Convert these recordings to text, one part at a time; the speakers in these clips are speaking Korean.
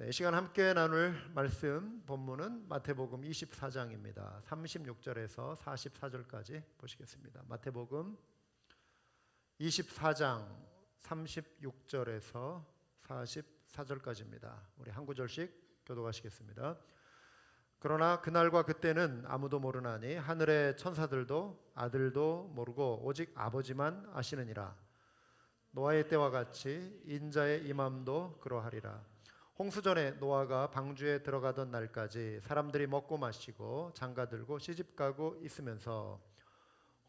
이 시간 함께 나눌 말씀 본문은 마태복음 24장입니다. 36절에서 44절까지 보시겠습니다. 마태복음 24장 36절에서 44절까지입니다. 우리 한 구절씩 교독하시겠습니다. 그러나 그날과 그때는 아무도 모르나니 하늘의 천사들도 아들도 모르고 오직 아버지만 아시느니라. 노아의 때와 같이 인자의 임함도 그러하리라. 홍수전에 노아가 방주에 들어가던 날까지 사람들이 먹고 마시고 장가들고 시집가고 있으면서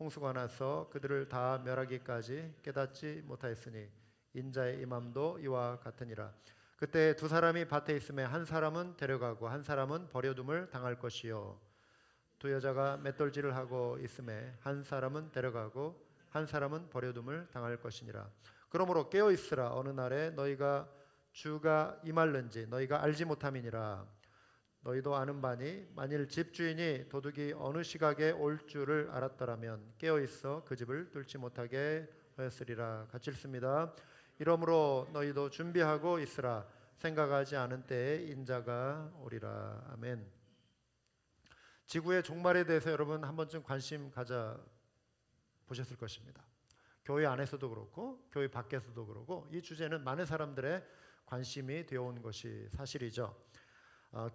홍수가 나서 그들을 다 멸하기까지 깨닫지 못하였으니 인자의 임함도 이와 같으니라. 그때 두 사람이 밭에 있음에 한 사람은 데려가고 한 사람은 버려둠을 당할 것이요 두 여자가 맷돌질을 하고 있음에 한 사람은 데려가고 한 사람은 버려둠을 당할 것이니라. 그러므로 깨어 있으라. 어느 날에 너희가 주가 임할는지 너희가 알지 못함이니라. 너희도 아는 바니 만일 집주인이 도둑이 어느 시각에 올 줄을 알았더라면 깨어 있어 그 집을 뚫지 못하게 하였으리라. 같이 읽습니다. 이러므로 너희도 준비하고 있으라. 생각하지 않은 때에 인자가 오리라. 아멘. 지구의 종말에 대해서 여러분 한 번쯤 관심 가져 보셨을 것입니다. 교회 안에서도 그렇고 교회 밖에서도 그렇고 이 주제는 많은 사람들의 관심이 되어온 것이 사실이죠.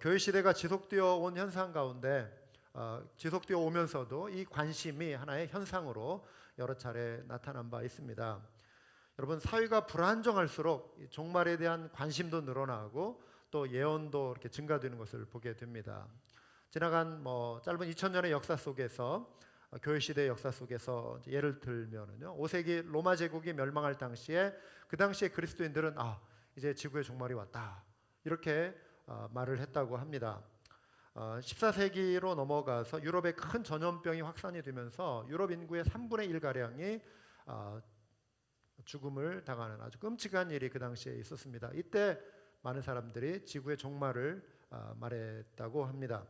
교회 시대가 지속되어 온 현상 가운데 지속되어 오면서도 이 관심이 하나의 현상으로 여러 차례 나타난 바 있습니다. 여러분, 사회가 불안정할수록 종말에 대한 관심도 늘어나고 또 예언도 이렇게 증가되는 것을 보게 됩니다. 지나간 짧은 2000년의 역사 속에서 교회 시대의 역사 속에서 예를 들면은요, 5세기 로마 제국이 멸망할 당시에 그 당시에 그리스도인들은 이제 지구의 종말이 왔다 이렇게 말을 했다고 합니다. 14세기로 넘어가서 유럽에 큰 전염병이 확산이 되면서 유럽 인구의 3분의 1가량이 죽음을 당하는 아주 끔찍한 일이 그 당시에 있었습니다. 이때 많은 사람들이 지구의 종말을 말했다고 합니다.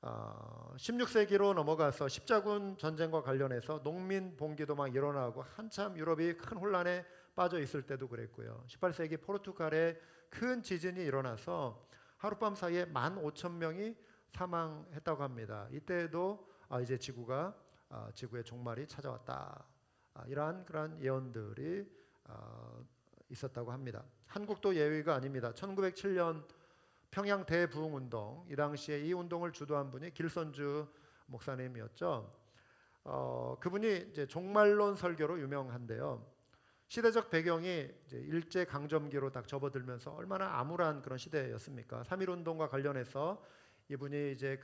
16세기로 넘어가서 십자군 전쟁과 관련해서 농민 봉기도 막 일어나고 한참 유럽이 큰 혼란에 빠져 있을 때도 그랬고요. 18세기 포르투갈에 큰 지진이 일어나서 하룻밤 사이에 15,000명이 사망했다고 합니다. 이때도 이제 지구의 종말이 찾아왔다. 이러한 그러한 예언들이 있었다고 합니다. 한국도 예외가 아닙니다. 1907년 평양 대부흥운동, 이 당시에 이 운동을 주도한 분이 길선주 목사님이었죠. 그분이 이제 종말론 설교로 유명한데요. 시대적 배경이 이제 일제 강점기로 딱 접어들면서 얼마나 암울한 그런 시대였습니까? 3.1운동과 관련해서 이분이 이제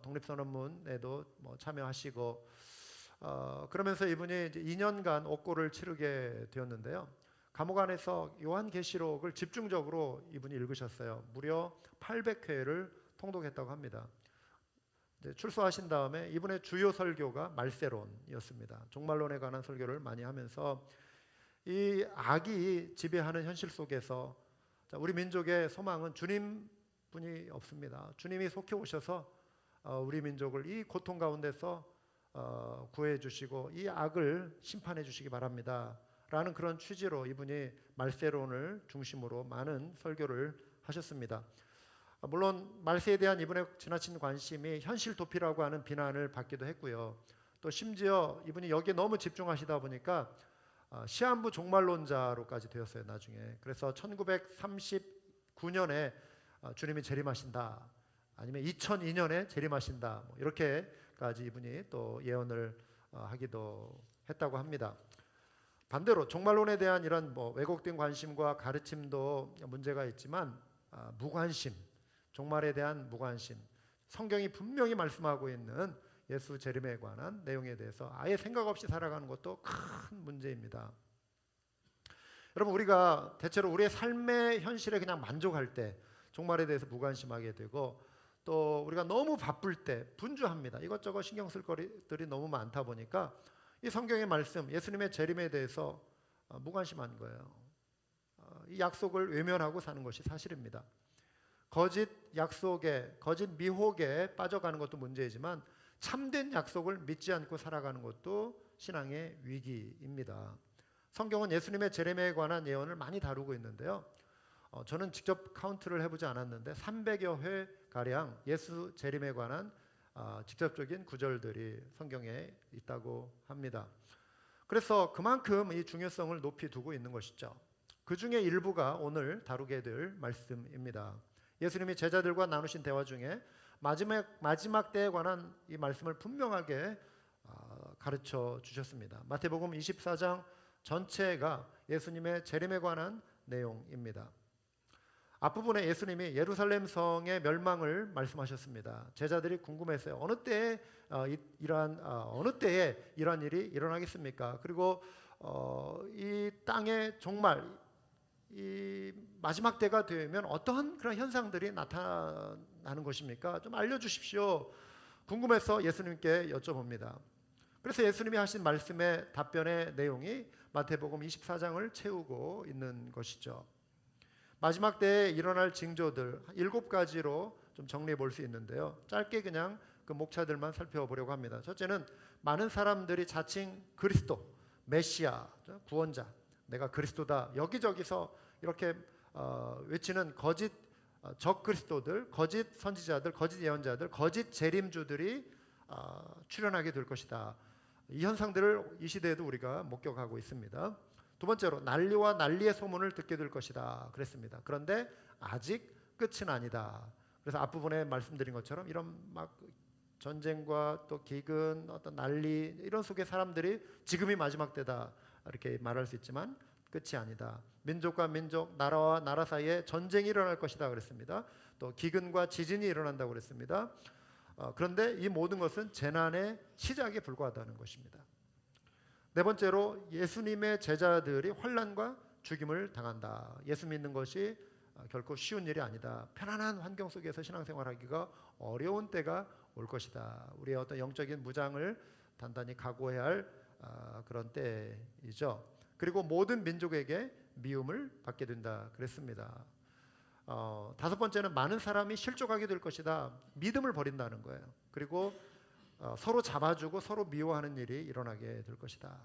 독립선언문에도 참여하시고 그러면서 이분이 이제 2년간 옥고를 치르게 되었는데요. 감옥 안에서 요한계시록을 집중적으로 이분이 읽으셨어요. 무려 800회를 통독했다고 합니다. 이제 출소하신 다음에 이분의 주요 설교가 말세론이었습니다. 종말론에 관한 설교를 많이 하면서 이 악이 지배하는 현실 속에서 우리 민족의 소망은 주님뿐이 없습니다. 주님이 속히 오셔서 우리 민족을 이 고통 가운데서 구해 주시고 이 악을 심판해 주시기 바랍니다 라는 그런 취지로 이분이 말세론을 중심으로 많은 설교를 하셨습니다. 물론 말세에 대한 이분의 지나친 관심이 현실 도피라고 하는 비난을 받기도 했고요. 또 심지어 이분이 여기에 너무 집중하시다 보니까 시한부 종말론자로까지 되었어요, 나중에. 그래서 1939년에 주님이 재림하신다, 아니면 2002년에 재림하신다, 이렇게까지 이분이 또 예언을 하기도 했다고 합니다. 반대로 종말론에 대한 이런 왜곡된 관심과 가르침도 문제가 있지만 무관심, 종말에 대한 무관심, 성경이 분명히 말씀하고 있는 예수 재림에 관한 내용에 대해서 아예 생각 없이 살아가는 것도 큰 문제입니다. 여러분, 우리가 대체로 우리의 삶의 현실에 그냥 만족할 때 종말에 대해서 무관심하게 되고, 또 우리가 너무 바쁠 때 분주합니다. 이것저것 신경 쓸 거리들이 너무 많다 보니까 이 성경의 말씀, 예수님의 재림에 대해서 무관심한 거예요. 이 약속을 외면하고 사는 것이 사실입니다. 거짓 약속에, 거짓 미혹에 빠져가는 것도 문제이지만 참된 약속을 믿지 않고 살아가는 것도 신앙의 위기입니다. 성경은 예수님의 재림에 관한 예언을 많이 다루고 있는데요. 저는 직접 카운트를 해보지 않았는데 300여 회 가량 예수 재림에 관한 직접적인 구절들이 성경에 있다고 합니다. 그래서 그만큼 이 중요성을 높이 두고 있는 것이죠. 그 중에 일부가 오늘 다루게 될 말씀입니다. 예수님이 제자들과 나누신 대화 중에 마지막 때에 관한 이 말씀을 분명하게 가르쳐 주셨습니다. 마태복음 24장 전체가 예수님의 재림에 관한 내용입니다. 앞부분에 예수님이 예루살렘 성의 멸망을 말씀하셨습니다. 제자들이 궁금했어요. 어느 때에 이러한 일이 일어나겠습니까? 그리고 이 땅에 정말 이 마지막 때가 되면 어떠한 그런 현상들이 나타나는 것입니까? 좀 알려주십시오. 궁금해서 예수님께 여쭤봅니다. 그래서 예수님이 하신 말씀의 답변의 내용이 마태복음 24장을 채우고 있는 것이죠. 마지막 때에 일어날 징조들 7가지로 좀 정리해 볼 수 있는데요. 짧게 그냥 그 목차들만 살펴보려고 합니다. 첫째는 많은 사람들이 자칭 그리스도, 메시아, 구원자, 내가 그리스도다 여기저기서 이렇게 외치는 거짓 적그리스도들, 거짓 선지자들, 거짓 예언자들, 거짓 재림주들이 출현하게 될 것이다. 이 현상들을 이 시대에도 우리가 목격하고 있습니다. 두 번째로 난리와 난리의 소문을 듣게 될 것이다 그랬습니다. 그런데 아직 끝은 아니다. 그래서 앞부분에 말씀드린 것처럼 이런 막 전쟁과 또 기근, 어떤 난리 이런 속에 사람들이 지금이 마지막 때다 이렇게 말할 수 있지만 끝이 아니다. 민족과 민족, 나라와 나라 사이에 전쟁이 일어날 것이다 그랬습니다. 또 기근과 지진이 일어난다고 그랬습니다. 그런데 이 모든 것은 재난의 시작에 불과하다는 것입니다. 네 번째로 예수님의 제자들이 환난과 죽임을 당한다. 예수 믿는 것이 결코 쉬운 일이 아니다. 편안한 환경 속에서 신앙생활하기가 어려운 때가 올 것이다. 우리의 어떤 영적인 무장을 단단히 각오해야 할 그런 때이죠. 그리고 모든 민족에게 미움을 받게 된다 그랬습니다. 다섯 번째는 많은 사람이 실족하게 될 것이다. 믿음을 버린다는 거예요. 그리고 서로 잡아주고 서로 미워하는 일이 일어나게 될 것이다.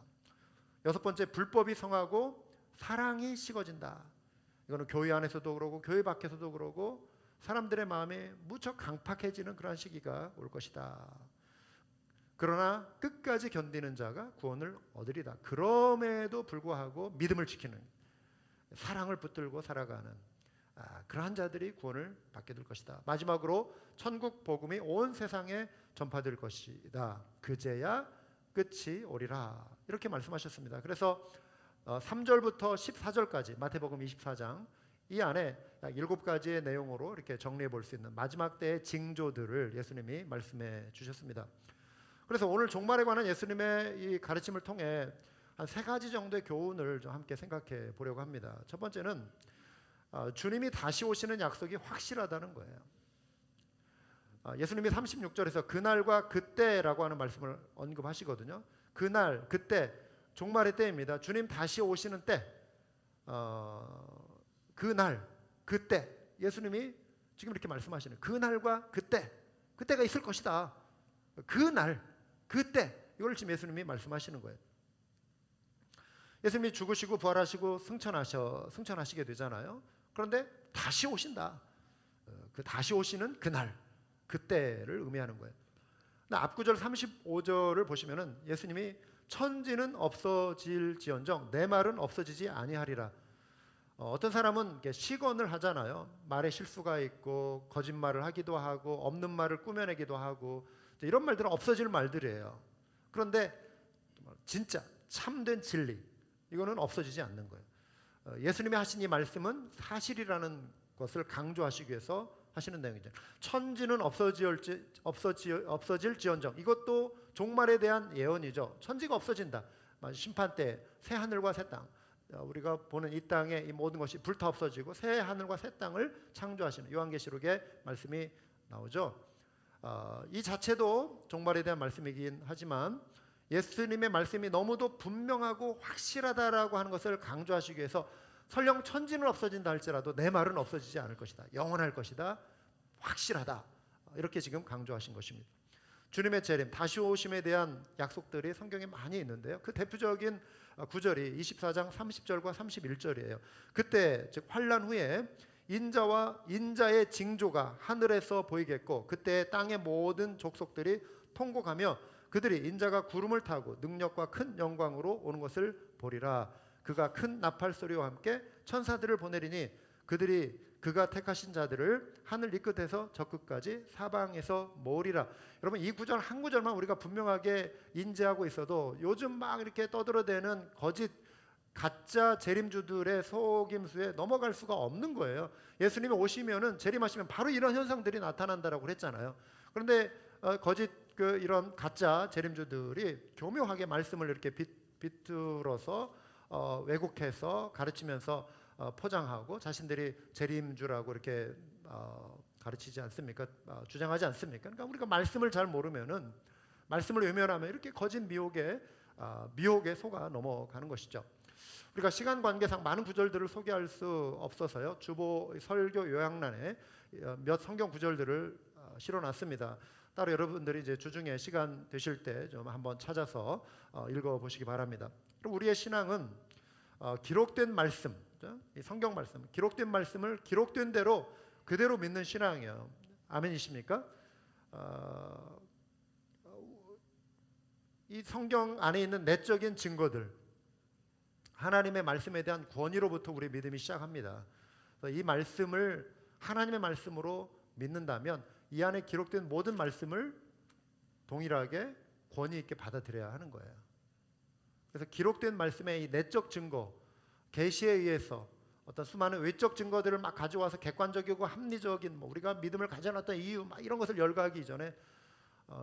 여섯 번째, 불법이 성하고 사랑이 식어진다. 이거는 교회 안에서도 그러고 교회 밖에서도 그러고 사람들의 마음이 무척 강팍해지는 그런 시기가 올 것이다. 그러나 끝까지 견디는 자가 구원을 얻으리다. 그럼에도 불구하고 믿음을 지키는, 사랑을 붙들고 살아가는 그러한 자들이 구원을 받게 될 것이다. 마지막으로 천국 복음이 온 세상에 전파될 것이다. 그제야 끝이 오리라. 이렇게 말씀하셨습니다. 그래서 3절부터 14절까지 마태복음 24장 이 안에 7가지의 내용으로 이렇게 정리해 볼 수 있는 마지막 때의 징조들을 예수님이 말씀해 주셨습니다. 그래서 오늘 종말에 관한 예수님의 이 가르침을 통해 한 3가지 정도의 교훈을 좀 함께 생각해 보려고 합니다. 첫 번째는 주님이 다시 오시는 약속이 확실하다는 거예요. 예수님이 36절에서 그날과 그때라고 하는 말씀을 언급하시거든요. 그날, 그때, 종말의 때입니다. 주님 다시 오시는 때, 그날, 그때, 예수님이 지금 이렇게 말씀하시는 그날과 그때, 그때가 있을 것이다. 그날, 그때, 이걸 지금 예수님이 말씀하시는 거예요. 예수님이 죽으시고 부활하시고 승천하시게 되잖아요. 그런데 다시 오신다. 그 다시 오시는 그날, 그때를 의미하는 거예요. 앞구절 35절을 보시면은 예수님이 천지는 없어질지언정 내 말은 없어지지 아니하리라. 어떤 사람은 시건을 하잖아요. 말에 실수가 있고 거짓말을 하기도 하고 없는 말을 꾸며내기도 하고 이런 말들은 없어질 말들이에요. 그런데 진짜 참된 진리 이거는 없어지지 않는 거예요. 예수님이 하신 이 말씀은 사실이라는 것을 강조하시기 위해서 하시는 내용이죠. 천지는 없어질지언정 이것도 종말에 대한 예언이죠. 천지가 없어진다. 심판 때 새 하늘과 새 땅, 우리가 보는 이 땅에 이 모든 것이 불타 없어지고 새 하늘과 새 땅을 창조하시는 요한계시록의 말씀이 나오죠. 이 자체도 종말에 대한 말씀이긴 하지만 예수님의 말씀이 너무도 분명하고 확실하다라고 하는 것을 강조하시기 위해서 설령 천지는 없어진다 할지라도 내 말은 없어지지 않을 것이다. 영원할 것이다. 확실하다. 이렇게 지금 강조하신 것입니다. 주님의 재림, 다시 오심에 대한 약속들이 성경에 많이 있는데요. 그 대표적인 구절이 24장 30절과 31절이에요. 그때 즉 환난 후에 인자와 인자의 징조가 하늘에서 보이겠고 그때 땅의 모든 족속들이 통곡하며 그들이 인자가 구름을 타고 능력과 큰 영광으로 오는 것을 보리라. 그가 큰 나팔 소리와 함께 천사들을 보내리니 그들이 그가 택하신 자들을 하늘 이 끝에서 저 끝까지 사방에서 모으리라. 여러분, 이 구절 한 구절만 우리가 분명하게 인지하고 있어도 요즘 막 이렇게 떠들어대는 거짓 가짜 재림주들의 속임수에 넘어갈 수가 없는 거예요. 예수님이 오시면은 재림하시면 바로 이런 현상들이 나타난다라고 그랬잖아요. 그런데 거짓 이런 가짜 재림주들이 교묘하게 말씀을 이렇게 비틀어서 왜곡해서 가르치면서 포장하고 자신들이 재림주라고 이렇게 가르치지 않습니까? 주장하지 않습니까? 그러니까 우리가 말씀을 잘 모르면은 말씀을 외면하면 이렇게 거짓 미혹에 속아 넘어가는 것이죠. 우리가 시간 관계상 많은 구절들을 소개할 수 없어서요. 주보 설교 요약란에 몇 성경 구절들을 실어놨습니다. 따로 여러분들이 이제 주중에 시간 되실 때 좀 한번 찾아서 읽어보시기 바랍니다. 그럼 우리의 신앙은 기록된 말씀, 이 성경 말씀, 기록된 말씀을 기록된 대로 그대로 믿는 신앙이에요. 아멘이십니까? 이 성경 안에 있는 내적인 증거들, 하나님의 말씀에 대한 권위로부터 우리 믿음이 시작합니다. 이 말씀을 하나님의 말씀으로 믿는다면 이 안에 기록된 모든 말씀을 동일하게 권위 있게 받아들여야 하는 거예요. 그래서 기록된 말씀의 이 내적 증거, 계시에 의해서 어떤 수많은 외적 증거들을 막 가져와서 객관적이고 합리적인 우리가 믿음을 가져놨던 이유 이런 것을 열거하기 이전에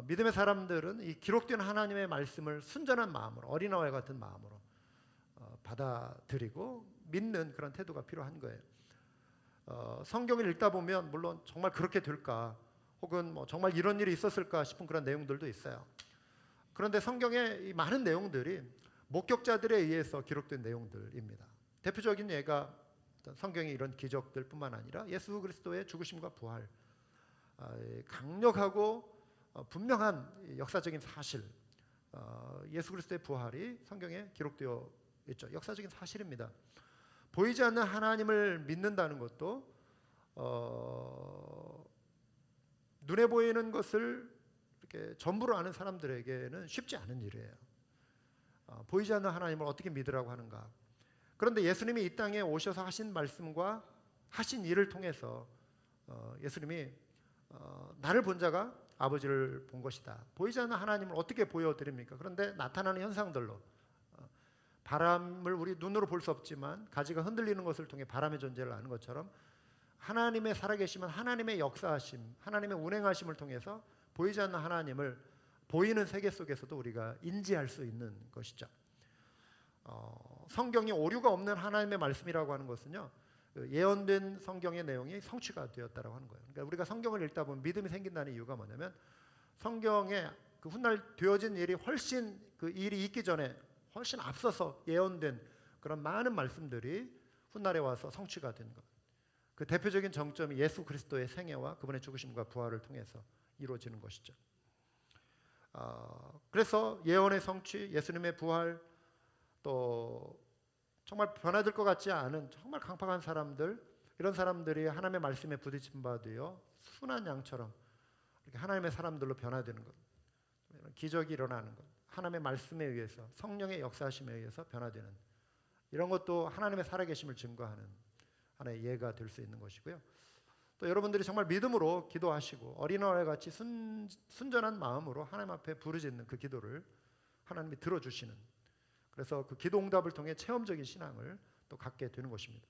믿음의 사람들은 이 기록된 하나님의 말씀을 순전한 마음으로, 어린아이와 같은 마음으로 받아들이고 믿는 그런 태도가 필요한 거예요. 성경을 읽다 보면 물론 정말 그렇게 될까 혹은 정말 이런 일이 있었을까 싶은 그런 내용들도 있어요. 그런데 성경의 이 많은 내용들이 목격자들에 의해서 기록된 내용들입니다. 대표적인 예가 성경의 이런 기적들뿐만 아니라 예수 그리스도의 죽으심과 부활, 강력하고 분명한 역사적인 사실, 예수 그리스도의 부활이 성경에 기록되어 있죠. 역사적인 사실입니다. 보이지 않는 하나님을 믿는다는 것도 눈에 보이는 것을 이렇게 전부로 아는 사람들에게는 쉽지 않은 일이에요. 보이지 않는 하나님을 어떻게 믿으라고 하는가? 그런데 예수님이 이 땅에 오셔서 하신 말씀과 하신 일을 통해서 예수님이 나를 본 자가 아버지를 본 것이다. 보이지 않는 하나님을 어떻게 보여드립니까? 그런데 나타나는 현상들로 바람을 우리 눈으로 볼 수 없지만 가지가 흔들리는 것을 통해 바람의 존재를 아는 것처럼 하나님의 살아계심은 하나님의 역사하심, 하나님의 운행하심을 통해서 보이지 않는 하나님을 보이는 세계 속에서도 우리가 인지할 수 있는 것이죠. 성경이 오류가 없는 하나님의 말씀이라고 하는 것은요, 예언된 성경의 내용이 성취가 되었다라고 하는 거예요. 그러니까 우리가 성경을 읽다 보면 믿음이 생긴다는 이유가 뭐냐면 성경에 그 훗날 되어진 일이 훨씬 그 일이 있기 전에 훨씬 앞서서 예언된 그런 많은 말씀들이 훗날에 와서 성취가 된 것. 그 대표적인 정점이 예수 그리스도의 생애와 그분의 죽으심과 부활을 통해서 이루어지는 것이죠. 그래서 예언의 성취, 예수님의 부활, 또 정말 변화될 것 같지 않은 정말 강팍한 사람들, 이런 사람들이 하나님의 말씀에 부딪힌 바 되어 순한 양처럼 이렇게 하나님의 사람들로 변화되는 것, 기적이 일어나는 것, 하나님의 말씀에 의해서 성령의 역사하심에 의해서 변화되는 이런 것도 하나님의 살아계심을 증거하는 하나의 예가 될 수 있는 것이고요. 또 여러분들이 정말 믿음으로 기도하시고 어린아이와 같이 순전한 마음으로 하나님 앞에 부르짖는 그 기도를 하나님이 들어주시는, 그래서 그 기도 응답을 통해 체험적인 신앙을 또 갖게 되는 것입니다.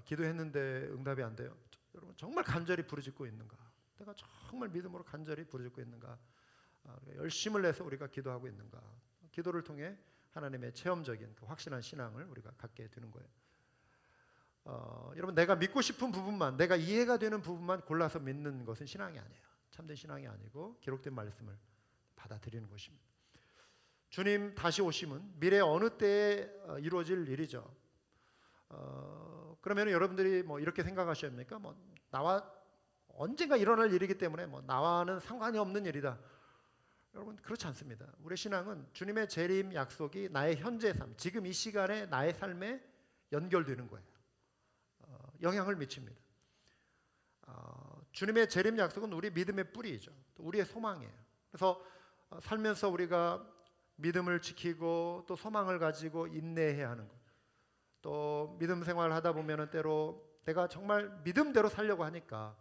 기도했는데 응답이 안 돼요. 여러분 정말 간절히 부르짖고 있는가? 내가 정말 믿음으로 간절히 부르짖고 있는가? 열심을 내서 우리가 기도하고 있는가? 기도를 통해 하나님의 체험적인 그 확실한 신앙을 우리가 갖게 되는 거예요. 여러분 내가 믿고 싶은 부분만, 내가 이해가 되는 부분만 골라서 믿는 것은 신앙이 아니에요. 참된 신앙이 아니고 기록된 말씀을 받아들이는 것입니다. 주님 다시 오심은 미래 어느 때에 이루어질 일이죠. 그러면 여러분들이 이렇게 생각하셔야 합니까? 나와 언젠가 일어날 일이기 때문에 나와는 상관이 없는 일이다 여러분 그렇지 않습니다. 우리의 신앙은 주님의 재림 약속이 나의 현재 삶, 지금 이 시간에 나의 삶에 연결되는 거예요. 영향을 미칩니다. 주님의 재림 약속은 우리 믿음의 뿌리이죠. 또 우리의 소망이에요. 그래서 살면서 우리가 믿음을 지키고 또 소망을 가지고 인내해야 하는 것. 또 믿음 생활하다 보면은 때로 내가 정말 믿음대로 살려고 하니까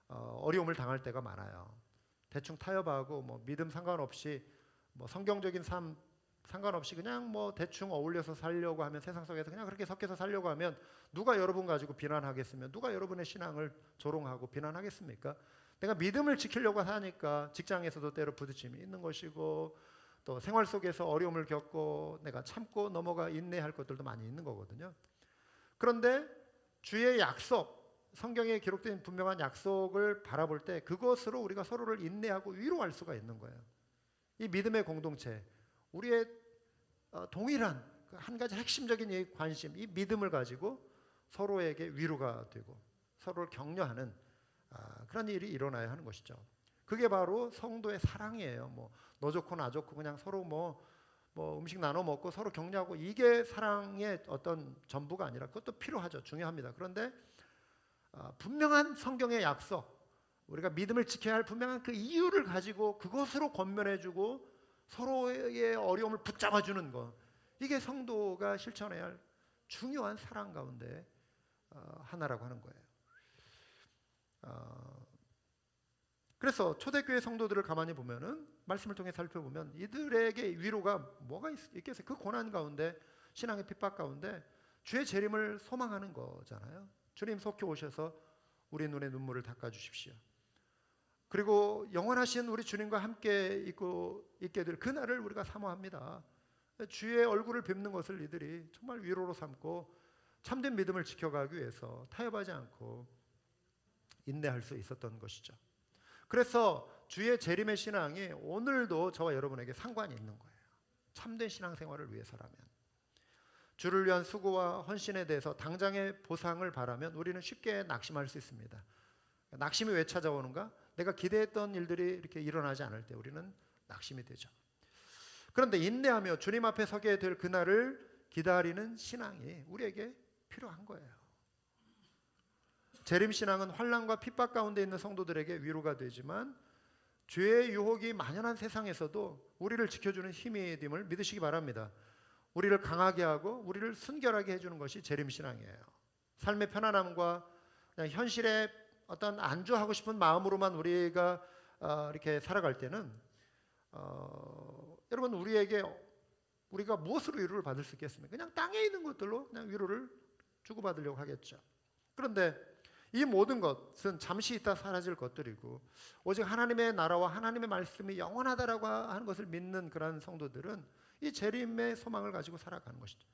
어려움을 당할 때가 많아요. 대충 타협하고 뭐 믿음 상관없이 뭐 성경적인 삶 상관없이 그냥 뭐 대충 어울려서 살려고 하면, 세상 속에서 그냥 그렇게 섞여서 살려고 하면 누가 여러분 가지고 비난하겠으며 누가 여러분의 신앙을 조롱하고 비난하겠습니까? 내가 믿음을 지키려고 하니까 직장에서도 때로 부딪힘이 있는 것이고, 또 생활 속에서 어려움을 겪고 내가 참고 넘어가 인내할 것들도 많이 있는 거거든요. 그런데 주의 약속, 성경에 기록된 분명한 약속을 바라볼 때 그것으로 우리가 서로를 인내하고 위로할 수가 있는 거예요. 이 믿음의 공동체, 우리의 동일한 한 가지 핵심적인 이 관심, 이 믿음을 가지고 서로에게 위로가 되고 서로를 격려하는 그런 일이 일어나야 하는 것이죠. 그게 바로 성도의 사랑이에요. 뭐 너 좋고 나 좋고 그냥 서로 뭐 음식 나눠 먹고 서로 격려하고, 이게 사랑의 어떤 전부가 아니라, 그것도 필요하죠. 중요합니다. 그런데 분명한 성경의 약속, 우리가 믿음을 지켜야 할 분명한 그 이유를 가지고 그것으로 권면해주고 서로의 어려움을 붙잡아주는 것, 이게 성도가 실천해야 할 중요한 사랑 가운데 하나라고 하는 거예요. 그래서 초대교회 성도들을 가만히 보면은, 말씀을 통해 살펴보면 이들에게 위로가 뭐가 있겠어요? 그 고난 가운데, 신앙의 핍박 가운데 주의 재림을 소망하는 거잖아요. 주님 속히 오셔서 우리 눈의 눈물을 닦아주십시오. 그리고 영원하신 우리 주님과 함께 있게 될 그날을 우리가 사모합니다. 주의 얼굴을 뵙는 것을 이들이 정말 위로로 삼고 참된 믿음을 지켜가기 위해서 타협하지 않고 인내할 수 있었던 것이죠. 그래서 주의 재림의 신앙이 오늘도 저와 여러분에게 상관이 있는 거예요. 참된 신앙생활을 위해서라면, 주를 위한 수고와 헌신에 대해서 당장의 보상을 바라면 우리는 쉽게 낙심할 수 있습니다. 낙심이 왜 찾아오는가? 내가 기대했던 일들이 이렇게 일어나지 않을 때 우리는 낙심이 되죠. 그런데 인내하며 주님 앞에 서게 될 그날을 기다리는 신앙이 우리에게 필요한 거예요. 재림신앙은 환난과 핍박 가운데 있는 성도들에게 위로가 되지만, 죄의 유혹이 만연한 세상에서도 우리를 지켜주는 힘이 됨을 믿으시기 바랍니다. 우리를 강하게 하고 우리를 순결하게 해주는 것이 재림신앙이에요. 삶의 편안함과 그냥 현실에 어떤 안주하고 싶은 마음으로만 우리가 이렇게 살아갈 때는 여러분, 우리가 무엇으로 위로를 받을 수 있겠습니까? 그냥 땅에 있는 것들로 그냥 위로를 주고받으려고 하겠죠. 그런데 이 모든 것은 잠시 있다 사라질 것들이고, 오직 하나님의 나라와 하나님의 말씀이 영원하다라고 하는 것을 믿는 그런 성도들은 이 재림의 소망을 가지고 살아가는 것이죠.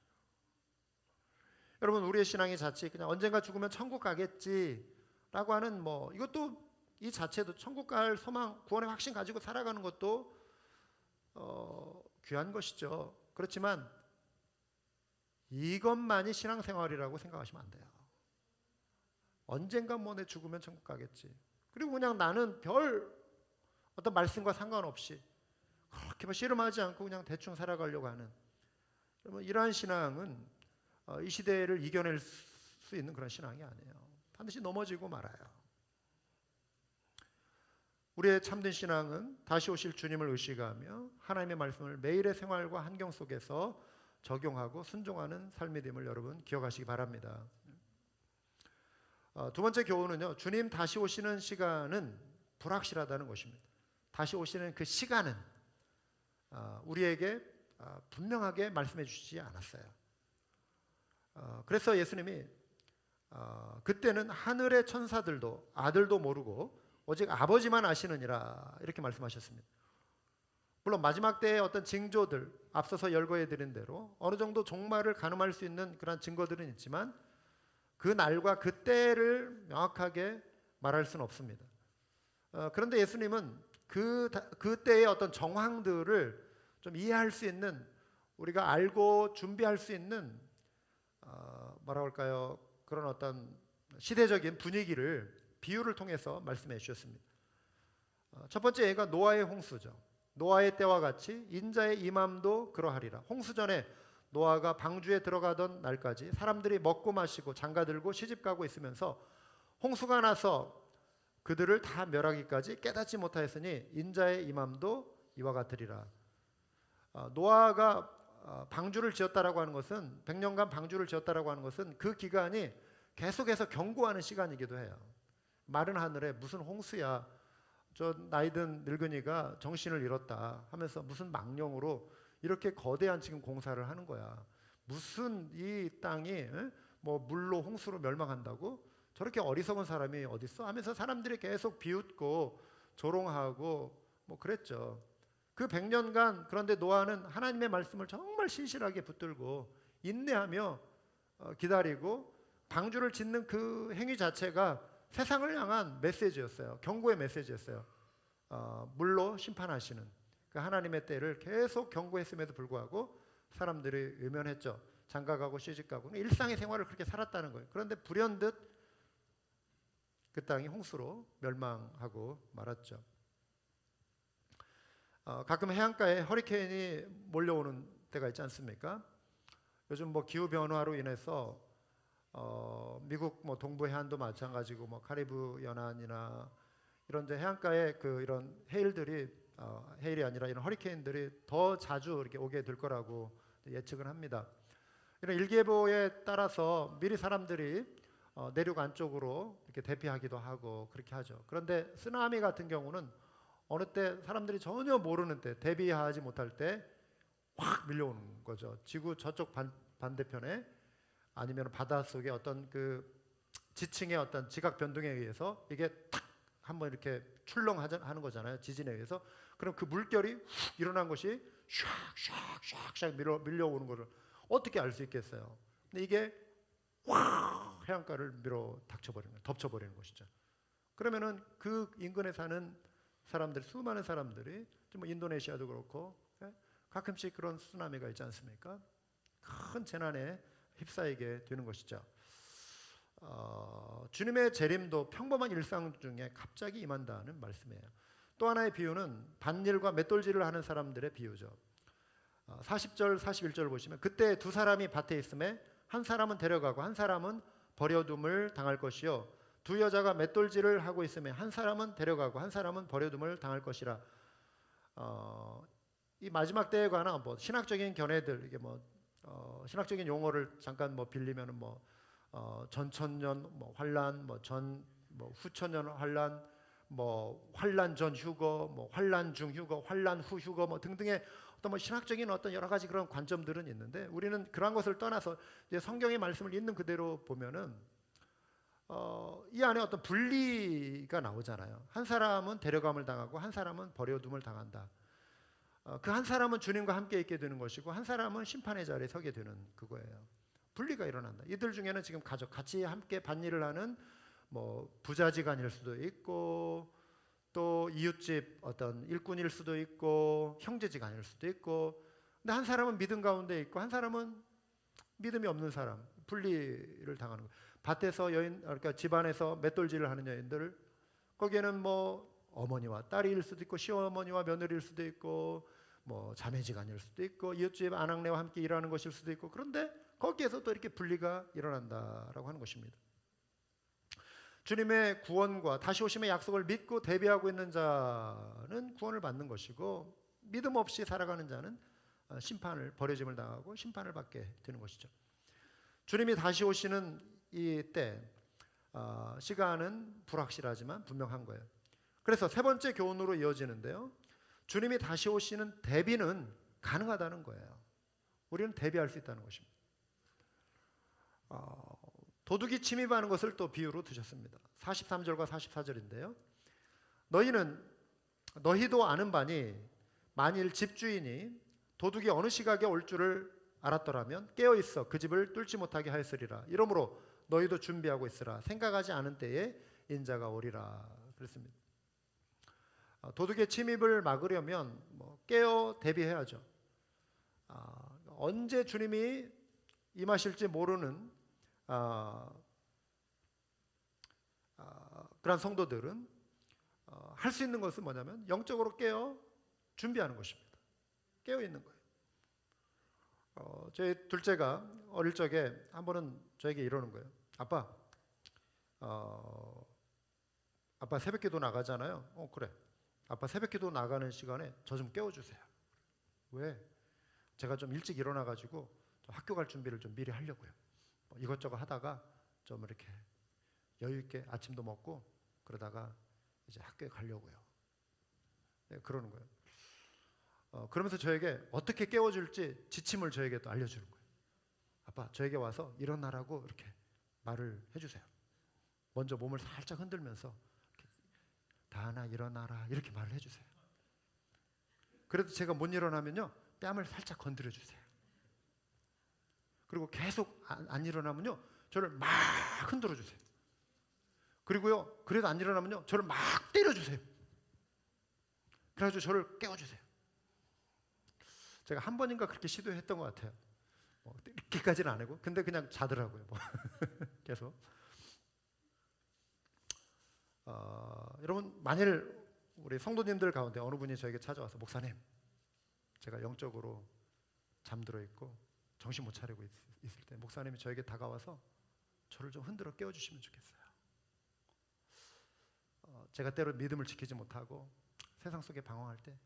여러분, 우리의 신앙의 자체, 그냥 언젠가 죽으면 천국 가겠지라고 하는 이것도, 이 자체도 천국 갈 소망, 구원의 확신 가지고 살아가는 것도 귀한 것이죠. 그렇지만 이것만이 신앙생활이라고 생각하시면 안 돼요. 언젠가 내 죽으면 천국 가겠지, 그리고 그냥 나는 별 어떤 말씀과 상관없이 그렇게 씨름하지 않고 그냥 대충 살아가려고 하는, 여러분, 이러한 신앙은 이 시대를 이겨낼 수 있는 그런 신앙이 아니에요. 반드시 넘어지고 말아요. 우리의 참된 신앙은 다시 오실 주님을 의식하며 하나님의 말씀을 매일의 생활과 환경 속에서 적용하고 순종하는 삶이 됨을 여러분 기억하시기 바랍니다. 두 번째 교훈은요, 주님 다시 오시는 시간은 불확실하다는 것입니다. 다시 오시는 그 시간은 우리에게 분명하게 말씀해 주시지 않았어요. 그래서 예수님이 그때는 하늘의 천사들도 아들도 모르고 오직 아버지만 아시느니라, 이렇게 말씀하셨습니다. 물론 마지막 때의 어떤 징조들, 앞서서 열거해 드린 대로 어느 정도 종말을 가늠할 수 있는 그런 증거들은 있지만 그 날과 그 때를 명확하게 말할 수는 없습니다. 그런데 예수님은 그 때의 어떤 정황들을 좀 이해할 수 있는, 우리가 알고 준비할 수 있는 뭐라고 할까요? 그런 어떤 시대적인 분위기를 비유를 통해서 말씀해 주셨습니다. 첫 번째 예가 노아의 홍수죠. 노아의 때와 같이 인자의 임함도 그러하리라. 홍수전에 노아가 방주에 들어가던 날까지 사람들이 먹고 마시고 장가들고 시집가고 있으면서 홍수가 나서 그들을 다 멸하기까지 깨닫지 못하였으니 인자의 임함도 이와 같으리라. 노아가 방주를 지었다라고 하는 것은 100년간 방주를 지었다라고 하는 것은 그 기간이 계속해서 경고하는 시간이기도 해요. 마른 하늘에 무슨 홍수야, 저 나이든 늙은이가 정신을 잃었다 하면서 무슨 망령으로 이렇게 거대한 지금 공사를 하는 거야. 무슨 이 땅이 뭐 물로 홍수로 멸망한다고? 저렇게 어리석은 사람이 어딨어? 하면서 사람들이 계속 비웃고 조롱하고 뭐 그랬죠. 그 100년간 그런데 노아는 하나님의 말씀을 정말 신실하게 붙들고 인내하며 기다리고 방주를 짓는 그 행위 자체가 세상을 향한 메시지였어요. 경고의 메시지였어요. 물로 심판하시는 그 하나님의 때를 계속 경고했음에도 불구하고 사람들이 외면했죠. 장가가고 시집가고 일상의 생활을 그렇게 살았다는 거예요. 그런데 불현듯 그 땅이 홍수로 멸망하고 말았죠. 가끔 해안가에 허리케인이 몰려오는 때가 있지 않습니까? 요즘 뭐 기후 변화로 인해서 미국 뭐 동부 해안도 마찬가지고 뭐 카리브 연안이나 이런 이제 해안가에 그 이런 헤일이 아니라 이런 허리케인들이 더 자주 이렇게 오게 될 거라고 예측을 합니다. 이런 일기예보에 따라서 미리 사람들이 내륙 안쪽으로 이렇게 대피하기도 하고 그렇게 하죠. 그런데 쓰나미 같은 경우는 어느 때 사람들이 전혀 모르는 때, 대비하지 못할 때 확 밀려오는 거죠. 지구 저쪽 반대편에 아니면 바닷속에 어떤 그 지층의 어떤 지각 변동에 의해서 이게 탁 한번 이렇게 출렁하는 거잖아요. 지진에 의해서. 그럼 그 물결이 훅 일어난 것이 샥샥샥샥 밀려오는 것을 어떻게 알 수 있겠어요? 근데 이게 확 해안가를 덮쳐버리는 것이죠. 그러면은 그 인근에 사는 사람들, 수많은 사람들이 뭐 인도네시아도 그렇고 가끔씩 그런 쓰나미가 있지 않습니까? 큰 재난에 휩싸이게 되는 것이죠. 주님의 재림도 평범한 일상 중에 갑자기 임한다는 말씀이에요. 또 하나의 비유는 밭일과 맷돌질을 하는 사람들의 비유죠. 40절, 41절 보시면 그때 두 사람이 밭에 있음에 한 사람은 데려가고 한 사람은 버려둠을 당할 것이요 두 여자가 맷돌질을 하고 있음에 한 사람은 데려가고 한 사람은 버려둠을 당할 것이라. 이 마지막 때에 관한 뭐 신학적인 견해들, 이게 뭐 신학적인 용어를 잠깐 뭐 빌리면은 뭐 전천년 뭐 환란, 뭐 후천년 환란, 뭐 환란 전 휴거, 뭐 환란 중 휴거, 환란 후 휴거 뭐 등등의 어떤 뭐 신학적인 어떤 여러 가지 그런 관점들은 있는데 우리는 그러한 것을 떠나서 이제 성경의 말씀을 있는 그대로 보면은 이 안에 어떤 분리가 나오잖아요. 한 사람은 데려감을 당하고 한 사람은 버려둠을 당한다. 그 한 사람은 주님과 함께 있게 되는 것이고 한 사람은 심판의 자리에 서게 되는 그거예요. 분리가 일어난다. 이들 중에는 지금 가족 같이 함께 밭일을 하는 뭐 부자지간일 수도 있고 또 이웃집 어떤 일꾼일 수도 있고 형제지간일 수도 있고 근데 한 사람은 믿음 가운데 있고 한 사람은 믿음이 없는 사람 분리를 당하는 거예요. 밭에서 그러니까 집안에서 맷돌질을 하는 여인들 거기에는 뭐 어머니와 딸일 수도 있고 시어머니와 며느리일 수도 있고 뭐 자매지간일 수도 있고 이웃집 아낙네와 함께 일하는 것일 수도 있고 그런데 거기에서 또 이렇게 분리가 일어난다라고 하는 것입니다. 주님의 구원과 다시 오심의 약속을 믿고 대비하고 있는 자는 구원을 받는 것이고 믿음 없이 살아가는 자는 심판을 버려짐을 당하고 심판을 받게 되는 것이죠. 주님이 다시 오시는 이 때 시간은 불확실하지만 분명한 거예요. 그래서 세 번째 교훈으로 이어지는데요. 주님이 다시 오시는 대비는 가능하다는 거예요. 우리는 대비할 수 있다는 것입니다. 도둑이 침입하는 것을 또 비유로 두셨습니다. 43절과 44절인데요. 너희도 아는 바니 만일 집주인이 도둑이 어느 시각에 올 줄을 알았더라면 깨어 있어 그 집을 뚫지 못하게 하였으리라. 이러므로 너희도 준비하고 있으라. 생각하지 않은 때에 인자가 오리라. 그랬습니다. 도둑의 침입을 막으려면 깨어 대비해야죠. 언제 주님이 임하실지 모르는 그런 성도들은 할 수 있는 것은 뭐냐면 영적으로 깨어 준비하는 것입니다. 깨어 있는 거예요. 제 둘째가 어릴 적에 한 번은 저에게 이러는 거예요. 아빠, 아빠 새벽기도 나가잖아요. 그래. 아빠 새벽기도 나가는 시간에 저 좀 깨워주세요. 왜? 제가 좀 일찍 일어나가지고 좀 학교 갈 준비를 좀 미리 하려고요. 이것저것 하다가 좀 이렇게 여유 있게 아침도 먹고 그러다가 이제 학교에 가려고요. 네, 그러는 거예요. 그러면서 저에게 어떻게 깨워줄지 지침을 저에게 또 알려주는 거예요. 아빠, 저에게 와서 일어나라고 이렇게 말을 해주세요. 먼저 몸을 살짝 흔들면서 다하나 일어나라 이렇게 말을 해주세요. 그래도 제가 못 일어나면요 뺨을 살짝 건드려 주세요. 그리고 계속 안 일어나면요 저를 막 흔들어 주세요. 그리고요 그래도 안 일어나면요 저를 막 때려 주세요. 그래가지고 저를 깨워주세요. 제가 한 번인가 그렇게 시도했던 것 같아요. 이렇게까지는 안 하고 근데 그냥 자더라고요. 계속. 여러분 만일 우리 성도님들 가운데 어느 분이 저에게 찾아와서 목사님 제가 영적으로 잠들어 있고 정신 못 차리고 있을 때 목사님이 저에게 다가와서 저를 좀 흔들어 깨워주시면 좋겠어요. 제가 때로 믿음을 지키지 못하고 세상 속에 방황할 때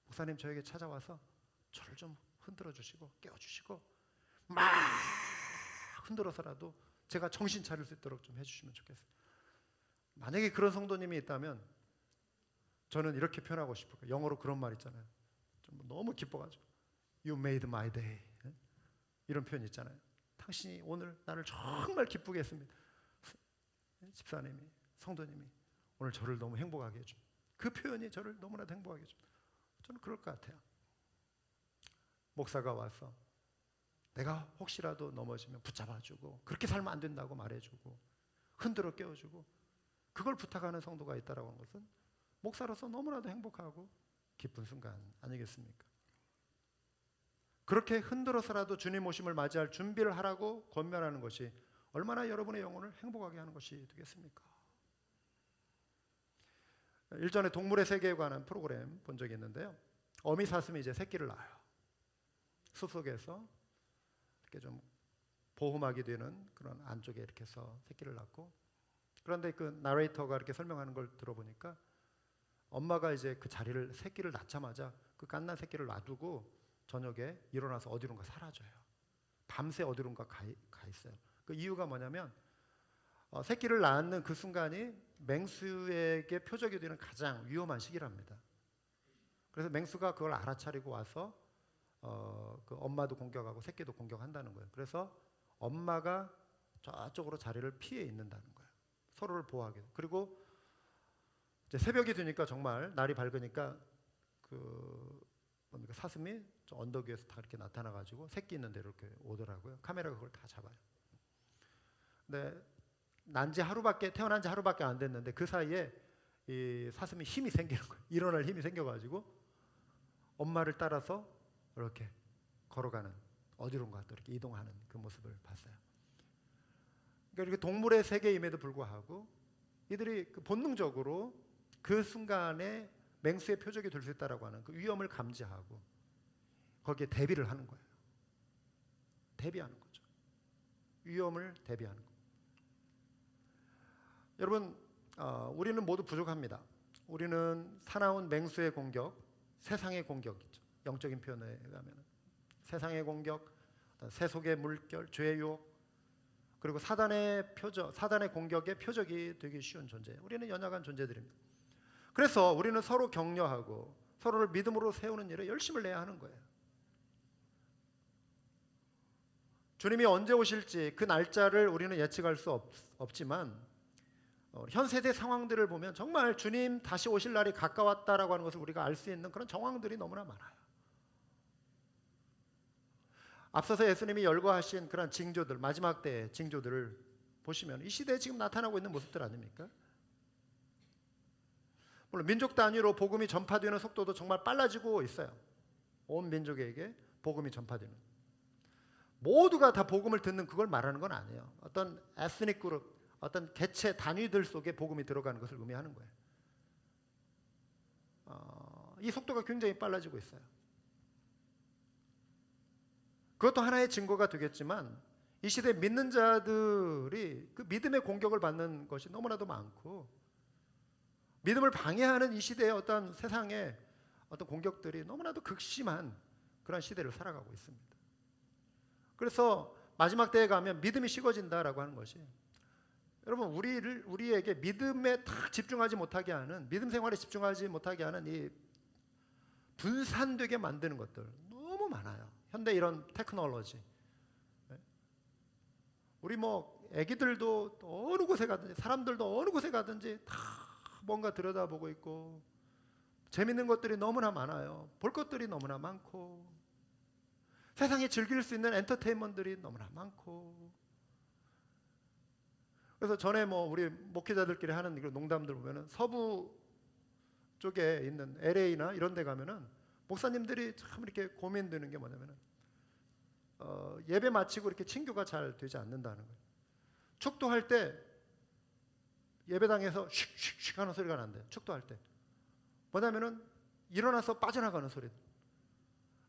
목사님 저에게 찾아와서 저를 좀 흔들어 주시고 깨워주시고 막 흔들어서라도 제가 정신 차릴 수 있도록 좀 해주시면 좋겠어요. 만약에 그런 성도님이 있다면 저는 이렇게 표현하고 싶어요. 영어로 그런 말 있잖아요. 좀 너무 기뻐가지고 You made my day 이런 표현 있잖아요. 당신이 오늘 나를 정말 기쁘게 했습니다. 집사님이 성도님이 오늘 저를 너무 행복하게 해줍니다. 그 표현이 저를 너무나도 행복하게 해줍니다. 저는 그럴 것 같아요. 목사가 와서 내가 혹시라도 넘어지면 붙잡아주고 그렇게 살면 안 된다고 말해주고 흔들어 깨워주고 그걸 부탁하는 성도가 있다라고 하는 것은 목사로서 너무나도 행복하고 기쁜 순간 아니겠습니까? 그렇게 흔들어서라도 주님 오심을 맞이할 준비를 하라고 권면하는 것이 얼마나 여러분의 영혼을 행복하게 하는 것이 되겠습니까? 일전에 동물의 세계에 관한 프로그램 본 적이 있는데요. 어미 사슴이 이제 새끼를 낳아요. 숲속에서 이렇게 좀 보호막이 되는 그런 안쪽에 이렇게 해서 새끼를 낳고 그런데 그 나레이터가 이렇게 설명하는 걸 들어보니까 엄마가 이제 그 자리를 새끼를 낳자마자 그 갓난 새끼를 놔두고 저녁에 일어나서 어디론가 사라져요. 밤새 어디론가 가 있어요. 그 이유가 뭐냐면 새끼를 낳는 그 순간이 맹수에게 표적이 되는 가장 위험한 시기랍니다. 그래서 맹수가 그걸 알아차리고 와서 그 엄마도 공격하고 새끼도 공격한다는 거예요. 그래서 엄마가 저쪽으로 자리를 피해 있는다는 거예요. 서로를 보호하게. 그리고 이제 새벽이 되니까 정말 날이 밝으니까 그 뭡니까 사슴이 저 언덕 위에서 다 이렇게 나타나가지고 새끼 있는 데로 이렇게 오더라고요. 카메라가 그걸 다 잡아요. 근데 태어난 지 하루밖에 안 됐는데 그 사이에 이 사슴이 힘이 생기는 거예요. 일어날 힘이 생겨가지고 엄마를 따라서 이렇게 걸어가는 어디론가 또 이렇게 이동하는 그 모습을 봤어요. 그러니까 이렇게 동물의 세계임에도 불구하고 이들이 그 본능적으로 그 순간에 맹수의 표적이 될 수 있다라고 하는 그 위험을 감지하고 거기에 대비를 하는 거예요. 대비하는 거죠. 위험을 대비하는 거. 여러분, 우리는 모두 부족합니다. 우리는 사나운 맹수의 공격, 세상의 공격이죠. 영적인 표현에 의하면 세상의 공격, 세속의 물결, 죄의 유혹, 그리고 사단의 공격의 표적이 되기 쉬운 존재. 우리는 연약한 존재들입니다. 그래서 우리는 서로 격려하고 서로를 믿음으로 세우는 일에 열심을 내야 하는 거예요. 주님이 언제 오실지 그 날짜를 우리는 예측할 수 없지만 현 세대 상황들을 보면 정말 주님 다시 오실 날이 가까웠다라고 하는 것을 우리가 알 수 있는 그런 정황들이 너무나 많아요. 앞서서 예수님이 열거하신 그런 징조들, 마지막 때의 징조들을 보시면 이 시대에 지금 나타나고 있는 모습들 아닙니까? 물론 민족 단위로 복음이 전파되는 속도도 정말 빨라지고 있어요. 온 민족에게 복음이 전파되는. 모두가 다 복음을 듣는 그걸 말하는 건 아니에요. 어떤 에스닉 그룹, 어떤 개체 단위들 속에 복음이 들어가는 것을 의미하는 거예요. 이 속도가 굉장히 빨라지고 있어요. 그것도 하나의 증거가 되겠지만 이 시대 믿는 자들이 그 믿음의 공격을 받는 것이 너무나도 많고 믿음을 방해하는 이 시대의 어떤 세상의 어떤 공격들이 너무나도 극심한 그런 시대를 살아가고 있습니다. 그래서 마지막 때에 가면 믿음이 식어진다라고 하는 것이, 여러분 우리에게 믿음에 딱 집중하지 못하게 하는, 믿음 생활에 집중하지 못하게 하는 이 분산되게 만드는 것들 너무 많아요. 현대 이런 테크놀로지. 우리 뭐 애기들도 어느 곳에 가든지 사람들도 어느 곳에 가든지 다 뭔가 들여다보고 있고 재밌는 것들이 너무나 많아요. 볼 것들이 너무나 많고 세상에 즐길 수 있는 엔터테인먼트들이 너무나 많고. 그래서 전에 뭐 우리 목회자들끼리 하는 이런 농담들 보면은 서부 쪽에 있는 LA나 이런 데 가면은 목사님들이 참 이렇게 고민되는 게 뭐냐면은 예배 마치고 이렇게 친교가 잘 되지 않는다는 거예요. 축도할 때 예배당에서 슉슉슉 하는 소리가 난대요. 축도할 때 뭐냐면은 일어나서 빠져나가는 소리.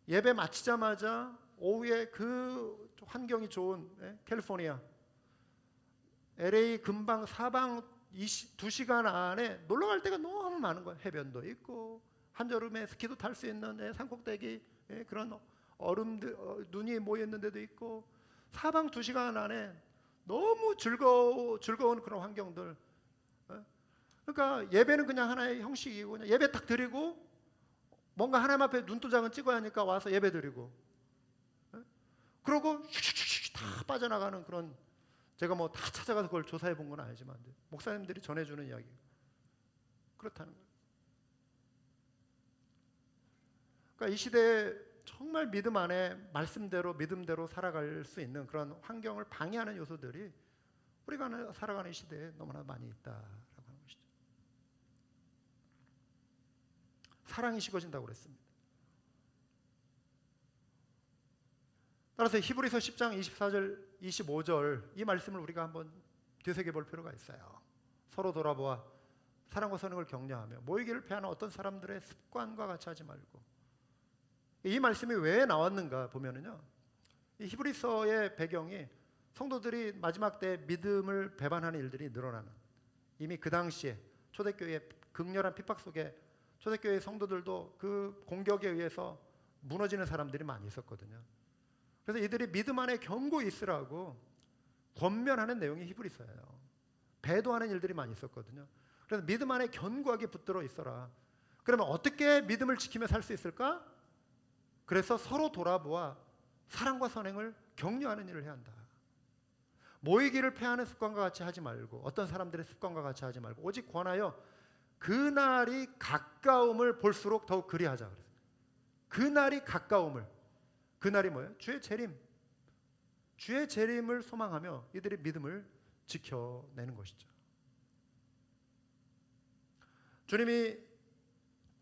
예배 마치자마자 오후에 그 환경이 좋은 캘리포니아 LA 근방 사방 2시간 안에 놀러 갈 데가 너무 많은 거예요. 해변도 있고 한여름에 스키도 탈 수 있는 산꼭대기, 그런 얼음들, 눈이 모여 있는 데도 있고 사방 2시간 안에 너무 즐거운 그런 환경들. 그러니까 예배는 그냥 하나의 형식이고 그냥 예배 딱 드리고 뭔가 하나님 앞에 눈도장은 찍어야 하니까 와서 예배 드리고 그러고 슉슉슉 다 빠져나가는 그런, 제가 뭐 다 찾아가서 그걸 조사해 본 건 아니지만 목사님들이 전해주는 이야기 그렇다는 거예요. 그러니까 이 시대에 정말 믿음 안에 말씀대로 믿음대로 살아갈 수 있는 그런 환경을 방해하는 요소들이 우리가 살아가는 이 시대에 너무나 많이 있다라고 하는 것이죠. 사랑이 식어진다고 그랬습니다. 따라서 히브리서 10장 24절 25절 이 말씀을 우리가 한번 되새겨 볼 필요가 있어요. 서로 돌아보아 사랑과 선행을 격려하며 모이기를 패하는 어떤 사람들의 습관과 같이 하지 말고. 이 말씀이 왜 나왔는가 보면은요, 이 히브리서의 배경이 성도들이 마지막 때 믿음을 배반하는 일들이 늘어나는, 이미 그 당시에 초대교회의 극렬한 핍박 속에 초대교회 성도들도 그 공격에 의해서 무너지는 사람들이 많이 있었거든요. 그래서 이들이 믿음 안에 견고히 있으라고 권면하는 내용이 히브리서예요. 배도하는 일들이 많이 있었거든요. 그래서 믿음 안에 견고하게 붙들어 있어라. 그러면 어떻게 믿음을 지키며 살 수 있을까? 그래서 서로 돌아보아 사랑과 선행을 격려하는 일을 해야 한다. 모이기를 패하는 습관과 같이 하지 말고, 어떤 사람들의 습관과 같이 하지 말고 오직 권하여 그날이 가까움을 볼수록 더욱 그리하자. 그날이 가까움을, 그날이 뭐예요? 주의 재림. 주의 재림을 소망하며 이들이 믿음을 지켜내는 것이죠. 주님이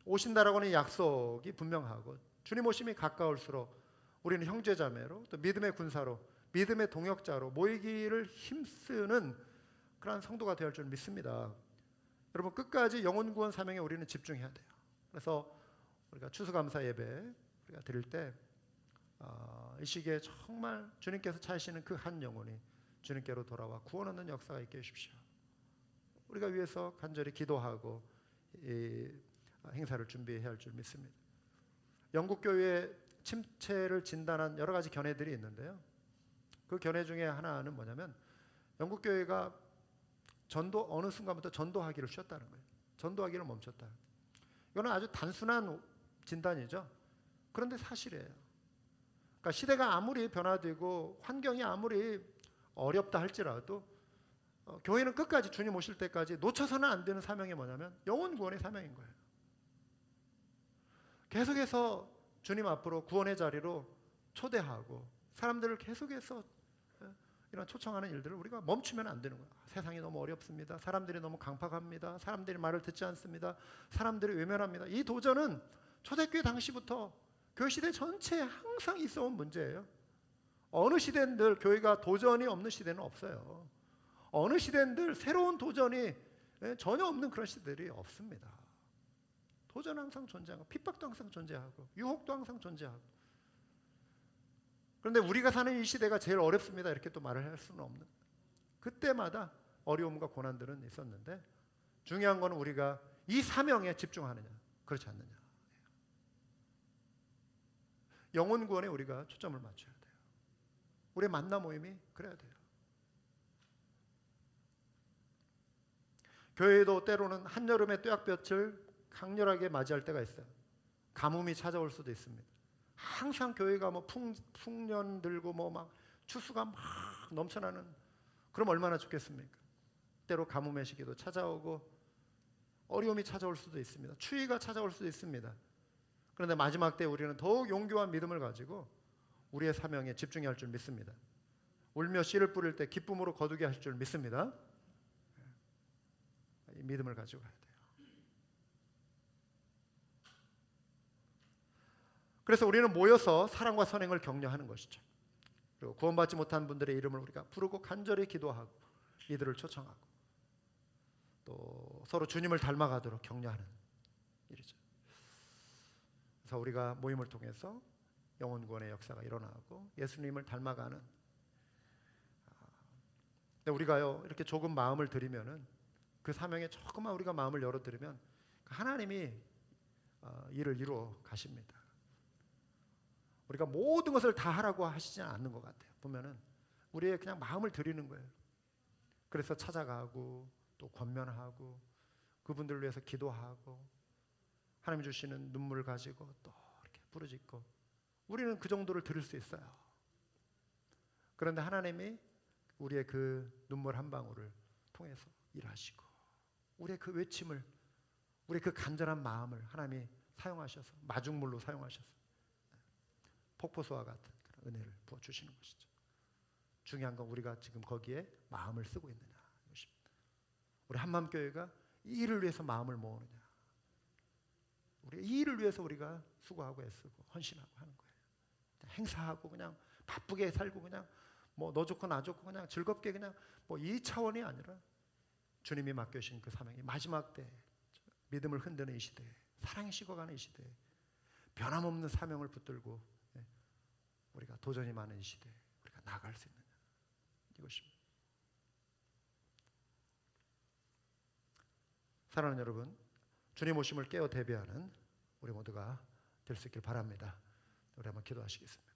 오신다라고 하는 약속이 분명하고 주님 오심이 가까울수록 우리는 형제자매로 또 믿음의 군사로 믿음의 동역자로 모이기를 힘쓰는 그러한 성도가 되어야 할 줄 믿습니다. 여러분 끝까지 영혼 구원 사명에 우리는 집중해야 돼요. 그래서 우리가 추수감사 예배 우리가 드릴 때 이 시기에 정말 주님께서 찾으시는 그 한 영혼이 주님께로 돌아와 구원 얻는 역사가 있게 해주십시오. 우리가 위해서 간절히 기도하고 이 행사를 준비해야 할 줄 믿습니다. 영국 교회의 침체를 진단한 여러 가지 견해들이 있는데요. 그 견해 중에 하나는 뭐냐면 영국 교회가 어느 순간부터 전도하기를 쉬었다는 거예요. 전도하기를 멈췄다. 이거는 아주 단순한 진단이죠. 그런데 사실이에요. 그러니까 시대가 아무리 변화되고 환경이 아무리 어렵다 할지라도 교회는 끝까지 주님 오실 때까지 놓쳐서는 안 되는 사명이 뭐냐면 영혼 구원의 사명인 거예요. 계속해서 주님 앞으로 구원의 자리로 초대하고 사람들을 계속해서 이런 초청하는 일들을 우리가 멈추면 안 되는 거예요. 세상이 너무 어렵습니다. 사람들이 너무 강팍합니다. 사람들이 말을 듣지 않습니다. 사람들이 외면합니다. 이 도전은 초대교회 당시부터 교회 시대 전체에 항상 있어온 문제예요. 어느 시대인들 교회가 도전이 없는 시대는 없어요. 어느 시대인들 새로운 도전이 전혀 없는 그런 시대들이 없습니다. 도전 항상 존재하고 핍박도 항상 존재하고 유혹도 항상 존재하고. 그런데 우리가 사는 이 시대가 제일 어렵습니다 이렇게 또 말을 할 수는 없는, 그때마다 어려움과 고난들은 있었는데 중요한 건 우리가 이 사명에 집중하느냐 그렇지 않느냐. 영혼 구원에 우리가 초점을 맞춰야 돼요. 우리의 만남 모임이 그래야 돼요. 교회도 때로는 한여름의 뙤약볕을 강렬하게 맞이할 때가 있어요. 가뭄이 찾아올 수도 있습니다. 항상 교회가 뭐 풍년 들고 뭐 막 추수가 막 넘쳐나는, 그럼 얼마나 좋겠습니까? 때로 가뭄의 시기도 찾아오고 어려움이 찾아올 수도 있습니다. 추위가 찾아올 수도 있습니다. 그런데 마지막 때 우리는 더욱 용기와 믿음을 가지고 우리의 사명에 집중해야 할 줄 믿습니다. 울며 씨를 뿌릴 때 기쁨으로 거두게 할 줄 믿습니다. 이 믿음을 가지고 가야 돼요. 그래서 우리는 모여서 사랑과 선행을 격려하는 것이죠. 그리고 구원받지 못한 분들의 이름을 우리가 부르고 간절히 기도하고 이들을 초청하고 또 서로 주님을 닮아가도록 격려하는 일이죠. 그래서 우리가 모임을 통해서 영혼 구원의 역사가 일어나고 예수님을 닮아가는, 근데 우리가요 이렇게 조금 마음을 들이면은 그 사명에 조금만 우리가 마음을 열어드리면 하나님이 일을 이루어 가십니다. 우리가 모든 것을 다 하라고 하시지 않는 것 같아요. 보면은 우리의 그냥 마음을 드리는 거예요. 그래서 찾아가고 또 권면하고 그분들을 위해서 기도하고 하나님 주시는 눈물을 가지고 또 이렇게 부르짖고, 우리는 그 정도를 들을 수 있어요. 그런데 하나님이 우리의 그 눈물 한 방울을 통해서 일하시고 우리의 그 외침을, 우리의 그 간절한 마음을 하나님이 사용하셔서 마중물로 사용하셔서 폭포수와 같은 그런 은혜를 부어주시는 것이죠. 중요한 건 우리가 지금 거기에 마음을 쓰고 있느냐 이것입니다. 우리 한마음교회가 이 일을 위해서 마음을 모으느냐, 우리 이 일을 위해서 우리가 수고하고 애쓰고 헌신하고 하는 거예요. 행사하고 그냥 바쁘게 살고 그냥 뭐 너 좋고 나 좋고 그냥 즐겁게 그냥 뭐 이 차원이 아니라 주님이 맡겨주신 그 사명이 마지막 때 믿음을 흔드는 이 시대에, 사랑이 식어가는 이 시대에 변함없는 사명을 붙들고 우리가 도전이 많은 이 시대에 우리가 나아갈 수 있느냐 이것입니다. 사랑하는 여러분, 주님 오심을 깨어 대비하는 우리 모두가 될 수 있길 바랍니다. 우리 한번 기도하시겠습니다.